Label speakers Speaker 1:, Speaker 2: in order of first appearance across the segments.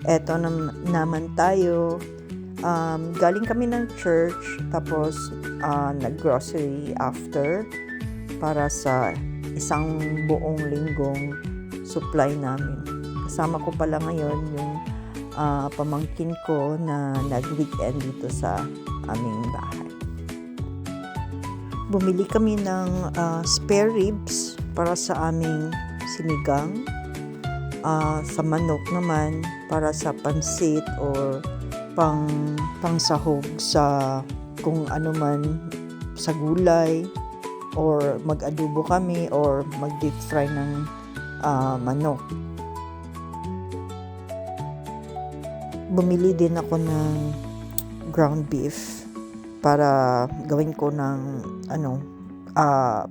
Speaker 1: Eto naman tayo. Galing kami ng church, tapos nag-grocery after para sa isang buong linggong supply namin. Kasama ko pala ngayon yung pamangkin ko na nag-weekend dito sa aming bahay. Bumili kami ng spare ribs para sa aming sinigang. Sa manok naman para sa pansit or pang sahog sa kung ano man sa gulay, or mag-adobo kami or mag-deep fry ng manok. Bumili din ako ng ground beef para gawin ko ng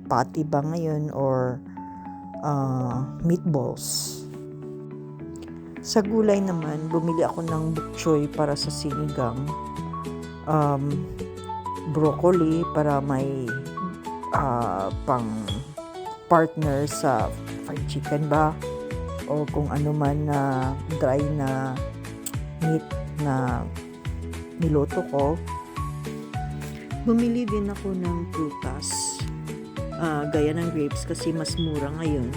Speaker 1: patty ba ngayon or meatballs. Sa gulay naman, bumili ako ng bok choy para sa sinigang, broccoli para may pang partner sa fried chicken ba, o kung ano man na dry na meat na niluto ko. Bumili din ako ng prutas, gaya ng grapes kasi mas mura ngayon.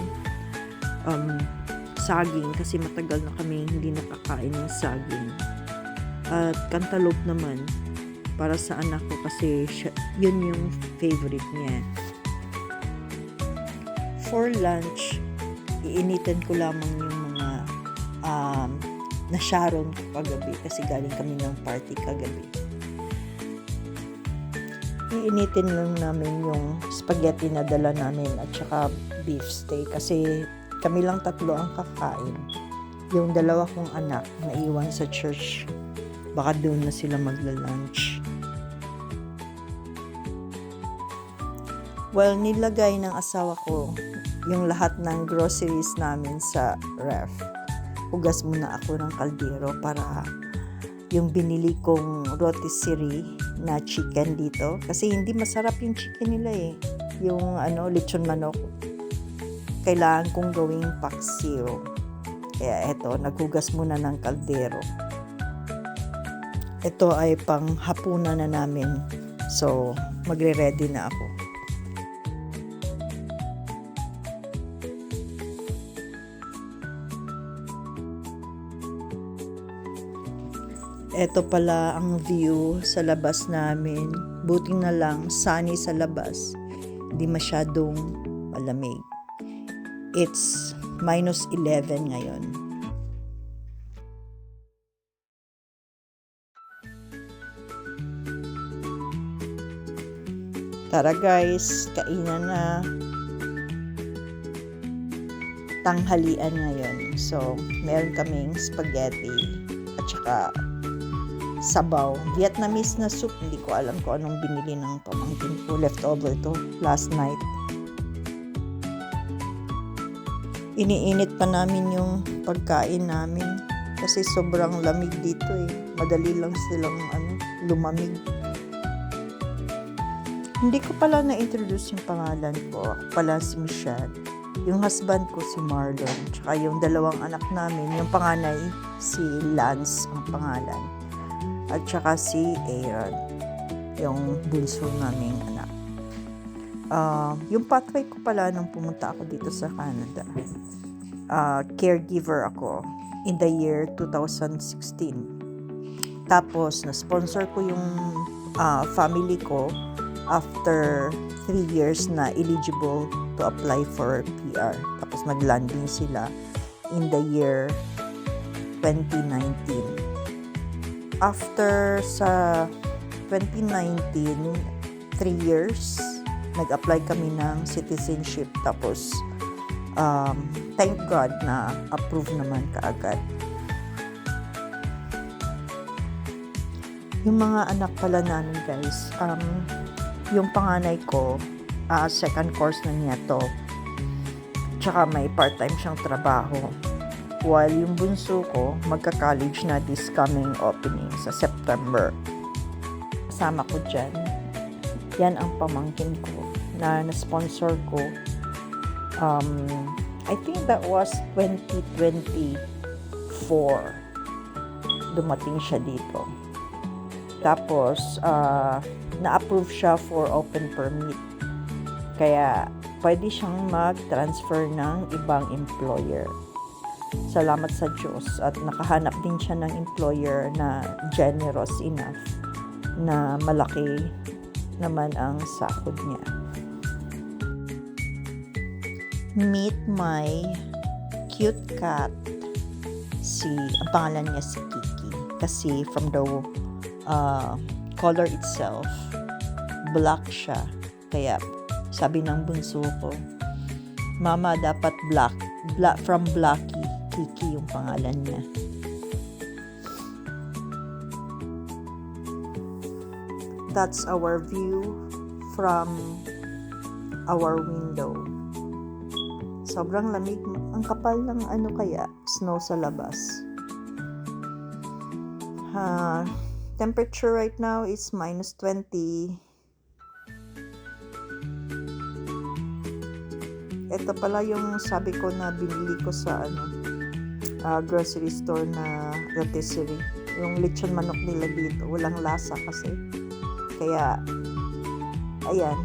Speaker 1: Saging kasi matagal na kami hindi nakakain ng saging. At cantaloupe naman para sa anak ko kasi yun yung favorite niya. For lunch, iinitin ko lamang yung mga nasharon ko kagabi kasi galing kami ng party kagabi. Iinitin lang namin yung spaghetti na dala namin at saka beef steak kasi kami lang tatlo ang kakain. Yung dalawa kong anak naiwan sa church. Baka doon na sila magla-lunch. Well, nilagay ng asawa ko yung lahat ng groceries namin sa ref. Hugas muna ako ng kaldero para yung binili kong rotisserie na chicken dito. Kasi hindi masarap yung chicken nila eh. Yung lechon manok. Kailangan kong gawing paksiw. Kaya eto, naghugas muna ng kaldero. Ito ay pang hapunan na namin. So, magre-ready na ako. Ito pala ang view sa labas namin. Buting na lang, sunny sa labas. Hindi masyadong malamig. It's -11 ngayon. Tara guys, kainan na. Tanghalian ngayon. So, meron kaming spaghetti at saka sabaw. Vietnamese na soup. Hindi ko alam kung anong binili ng pamangkin ko. Leftover to last night. Iniinit pa namin yung pagkain namin kasi sobrang lamig dito eh. Madali lang silang lumamig. Hindi ko pala na-introduce yung pangalan ko. Ako pala si Michelle. Yung husband ko si Marlon. Tsaka yung dalawang anak namin. Yung panganay si Lance ang pangalan. At tsaka si Aaron. Yung bunso naming anak. Yung pathway ko pala nung pumunta ako dito sa Canada. Caregiver ako in the year 2016. Tapos, na-sponsor ko yung family ko after 3 years na eligible to apply for PR. Tapos, nag-landing sila in the year 2019. After sa 2019, 3 years, nag-apply kami ng citizenship. Tapos, thank God na approve naman kaagad. Yung mga anak pala namin guys, yung panganay ko, second course na niya to. Tsaka may part-time siyang trabaho. While yung bunso ko, magka-college na this coming opening sa September. Kasama ko dyan. Yan ang pamangkin ko na na-sponsor ko. I think that was 2024. dumating siya dito. Tapos, na-approve siya for open permit. Kaya, pwede siyang mag-transfer ng ibang employer. Salamat sa Diyos. At nakahanap din siya ng employer na generous enough na malaki naman ang sahod niya. Meet my cute cat. Ang pangalan niya si Kiki. Kasi from the color itself, black siya. Kaya sabi ng bunso ko, Mama, dapat black from Blackie. Kiki yung pangalan niya. That's our view from our window. Sobrang lamig. Ang kapal ng snow sa labas. Temperature right now is -20. Ito pala yung sabi ko na binili ko sa grocery store na rotisserie. Yung lechon manok nila dito, walang lasa kasi. Kaya, ayan,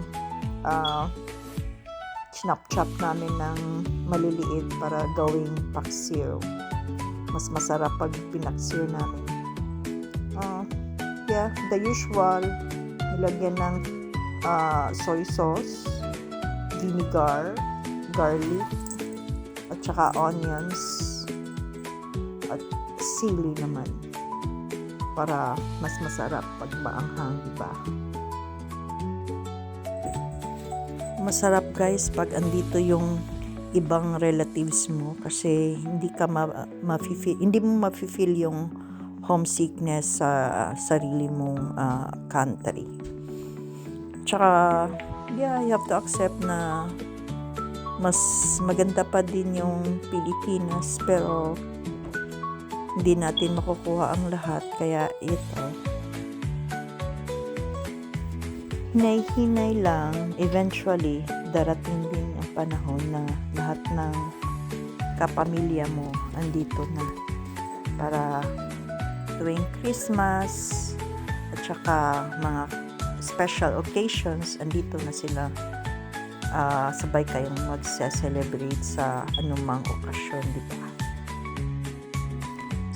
Speaker 1: chinop-chop namin ng maliliit para gawing paksiw. Mas masarap pag pinaksiw namin. Yeah, the usual, nilagyan ng soy sauce, vinegar, garlic, at saka onions, at sili naman para mas masarap pag maanghang, diba? Masarap guys pag andito yung ibang relatives mo kasi hindi mo mafe-feel yung homesickness sa sarili mong country. Tsaka yeah, you have to accept na mas maganda pa din yung Pilipinas pero hindi natin makukuha ang lahat, kaya ito, hinay-hinay lang. Eventually darating din ang panahon na lahat ng kapamilya mo andito na para tuwing Christmas at saka mga special occasions, andito na sila. Sabay kayong magse-celebrate sa anumang okasyon, di ba?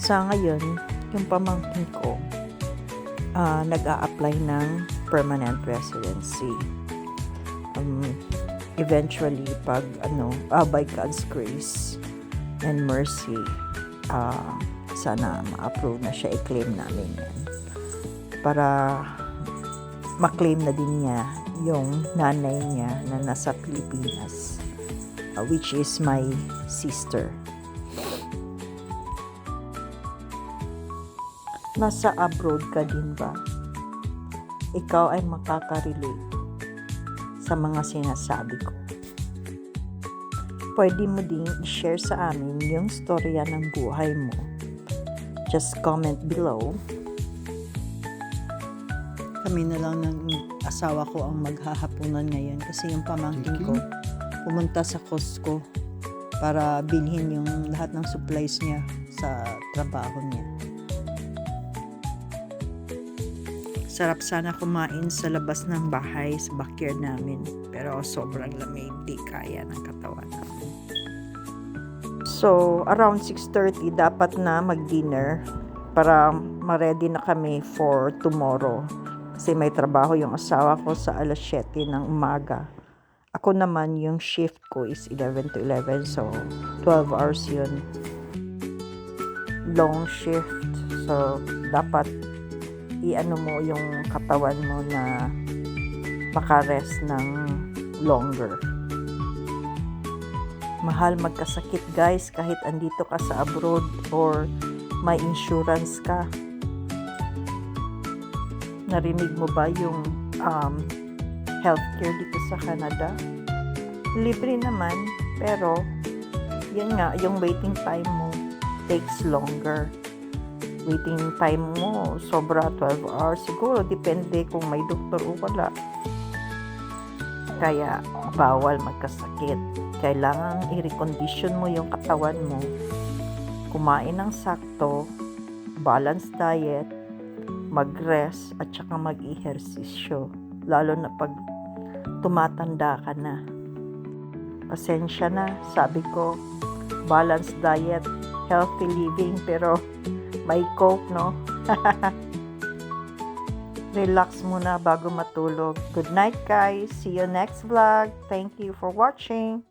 Speaker 1: Sa ngayon, yung pamangkin ko nag-a-apply ng permanent residency. Eventually, pag by God's grace and mercy, sana ma-approve na siya, i-claim namin yan. Para ma-claim na din niya yung nanay niya na nasa Pilipinas, which is my sister. Nasa abroad ka din ba? Ikaw ay makaka-relate sa mga sinasabi ko. Pwede mo ding i-share sa amin yung storya ng buhay mo. Just comment below. Kami na lang ng asawa ko ang maghahapunan ngayon kasi yung pamangkin ko pumunta sa Costco para bilhin yung lahat ng supplies niya sa trabaho niya. Sarap sana kumain sa labas ng bahay, sa backyard namin. Pero sobrang lamig, di kaya ng katawan namin. So, around 6:30 dapat na mag-dinner para ma-ready na kami for tomorrow. Kasi may trabaho yung asawa ko sa 7:00 ng umaga. Ako naman, yung shift ko is 11 to 11. So, 12 hours yun. Long shift. So, dapat i-ano mo yung katawan mo na makarest ng longer. Mahal magkasakit guys kahit andito ka sa abroad or may insurance ka. Narinig mo ba yung healthcare dito sa Canada? Libre naman, pero yun nga, yung waiting time mo takes longer. Waiting time mo sobra 12 hours siguro, depende kung may doktor o wala. Kaya bawal magkasakit. Kailangan i-recondition mo yung katawan mo, kumain ng sakto, balanced diet, mag-rest, at saka mag-ehersisyo. Lalo na pag tumatanda ka na. Pasensya na, sabi ko, balanced diet, healthy living, pero may coke, no? Relax muna bago matulog. Good night, guys. See you next vlog. Thank you for watching.